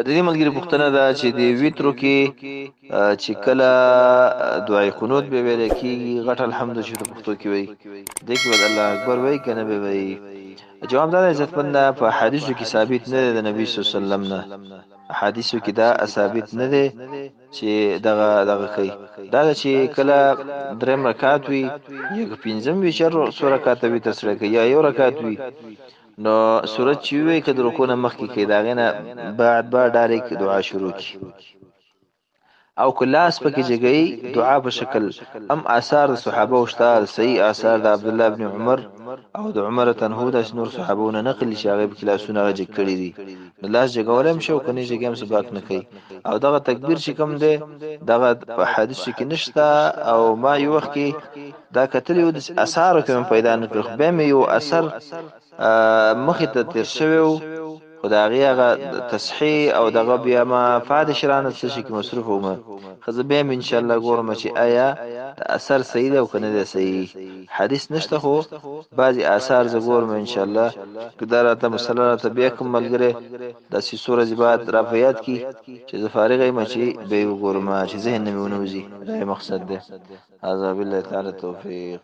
د دې ملګری پوښتنه ده چې د ویترو کې چې کله دعای قنوت به ویل کېږي غټ الحمد چې د پښتو کې وایي دې کې به الله اکبر وایي کنه به وایي. جواب دا عزتمن په حدیثو کې ثابت نه دی د نبی صلی الله علیه وسلم نه. حدیثو کې دا ثابت نه دی چې دغه کوي دا چې کله دریم رکعت وي یا پنځم وي چر سو رکعت وي تسره کوي یا یو رکعت وي نو سورت چې وي کله رکوع نه مخکې کې دا غنه بعد ډایرک دعا شروع کی او کلاس پکې جګئی دعا په شکل ام آثار صحابه او استاد صحیح آثار د عبد الله ابن عمر او د عمر تنهو د نور صحابهونه نقل شاغه په کلاسونه غږ کړی دي د لاس جګولم شو کني جګم سباق نه کوي او دغه تکبیر چې کوم دی دغه په حدیث کې نشته او ما یو وخت کې دا کتل یو د اثر کوم پیدا نه کړ به مې یو اثر مخې ته تیر شوی خدای هغه تصحیح او دغه بیا ما فاد شرانه څه شي کې مصروف ومه خزه به ان شاء الله ګورم چې آیا د اثر صحیح ده او کنه ده صحیح حدیث نشته خو بعضی آثار ز ګورم ان شاء الله کدارته مسلمه بیا کوم ملګری د سی سورې بعد رافیات کی چې ز فارغه مچي به ګورم چې ذهن مې ونوزي دا مقصد ده. هذا بالله تعالی توفیق.